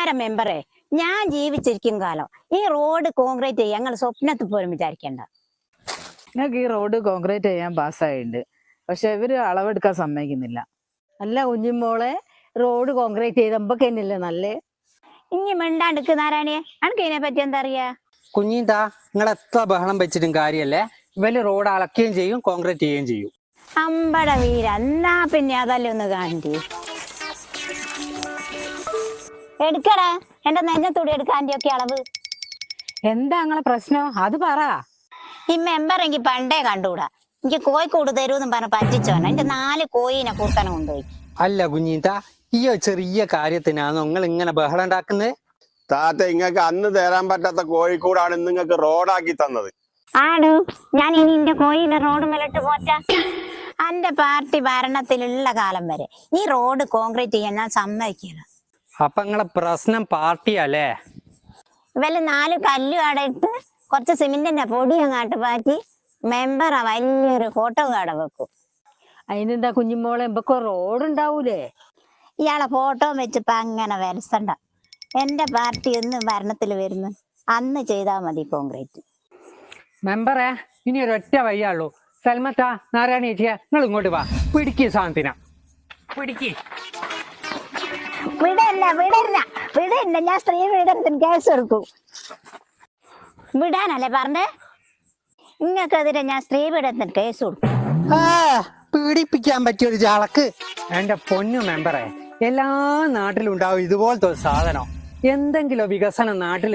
എന്റെ മെമ്പറെ, ഞാൻ ജീവിച്ചിരിക്കും കാലം ഈ റോഡ് കോൺക്രീറ്റ് ചെയ്യാൻ ഞങ്ങൾ സ്വപ്നത്തിൽ പോലും വിചാരിക്കണ്ട. ഞങ്ങൾക്ക് ഈ റോഡ് കോൺക്രീറ്റ് ചെയ്യാൻ പാസ്സായിട്ടുണ്ട്, പക്ഷെ ഇവര് അളവെടുക്കാൻ സമ്മതിക്കുന്നില്ല. അല്ല കുഞ്ഞുമോളെ, റോഡ് കോൺക്രീറ്റ് ചെയ്ത് നമ്മക്കന്നെയല്ലേ നല്ലേ. ഇനി മിണ്ടാണ്ടിക്ക് നാരായണിയെ, അനക്ക് ഇതിനെ പറ്റി എന്താ അറിയാ? കുഞ്ഞീന്താ നിങ്ങൾ എത്ര ബഹളം വെച്ചിട്ടും കാര്യല്ലേ, ഇവര് റോഡ് അളക്കുകയും ചെയ്യും കോൺക്രീറ്റ് ചെയ്യുകയും ചെയ്യും. അമ്പട വീര, എന്നാ പിന്നെ അതല്ലേ ഒന്ന് കാണി. എടുക്കടാ, എന്റെ നെഞ്ഞത്തൂടി എടുക്കാൻ്റെ ഒക്കെ അളവ്. എന്താ നിങ്ങളെ പ്രശ്നം അത് പറ. ഈ മെമ്പർ എനിക്ക് പണ്ടേ കണ്ടുകൂടാ. എനിക്ക് കോഴിക്കോട് തരൂന്നും പറഞ്ഞ് പറ്റിച്ചോന എന്റെ 4 കോയിനെ കൂർത്തനം കൊണ്ടുപോയി. അല്ല കുഞ്ഞീന്താ, ഈ ഒരു ചെറിയ കാര്യത്തിനാണോ നിങ്ങൾ ഇങ്ങനെ ബഹളം ഉണ്ടാക്കുന്നത്? താത്ത ഇങ്ങക്ക് അന്ന് തരാൻ പറ്റാത്ത കോഴിക്കോടാണ് നിങ്ങൾക്ക് റോഡാക്കി തന്നത്. ആണ്, ഞാൻ ഇനി എന്റെ കോയിലെ റോഡ് മേലിട്ട് പോറ്റാ. എന്റെ പാർട്ടി ഭരണത്തിലുള്ള കാലം വരെ ഈ റോഡ് കോൺക്രീറ്റ് ചെയ്യാൻ ഞാൻ സമ്മതിക്കില്ല. അപ്പൊ നിങ്ങളെ പ്രശ്നം പാർട്ടിയല്ലേ? വല്ല 4 കല്ലും അവിടെ ഇട്ട് കുറച്ച് സിമെന്റിന്റെ പൊടി അങ്ങാട്ട് പാറ്റി മെമ്പറെ വലിയൊരു ഫോട്ടോ കാർഡ് വെക്കും. അതിനെന്താ കുഞ്ഞുമോളെ, ഇമ്പൊക്കെ റോഡ് ഉണ്ടാവൂലേ? ഇയാളെ ഫോട്ടോ വെച്ചിപ്പോ അങ്ങനെ വരസണ്ട. എന്റെ പാർട്ടി എന്ന് ഭരണത്തിൽ വരുന്നു അന്ന് ചെയ്താൽ മതി കോൺക്രീറ്റ്. മെമ്പറെ, ഇനി ഒരു ഒറ്റ വയ്യാള്ളൂ. സൽമത്ത, നാരായണ ചേച്ചിയെ, നിങ്ങൾ ഇങ്ങോട്ട് വാ. പിടിക്ക് സാധനത്തിന, പിടിക്ക്. വിടല്ല, ഞാൻ സ്ത്രീ പീഡനത്തിന് കേസ് എടുക്കും. വിടാനല്ലേ പറഞ്ഞേ? നിങ്ങൾക്കെതിരെ ഞാൻ സ്ത്രീ പീഡനത്തിന് കേസ് കൊടുക്കും. പീഡിപ്പിക്കാൻ പറ്റിയൊരു ചാളക്ക്. എന്റെ പൊന്നു മെമ്പറെ, എല്ലാ നാട്ടിലും ഉണ്ടാവും ഇതുപോലത്തെ ഒരു സാധനം. എന്തെങ്കിലും വികസനം നാട്ടിൽ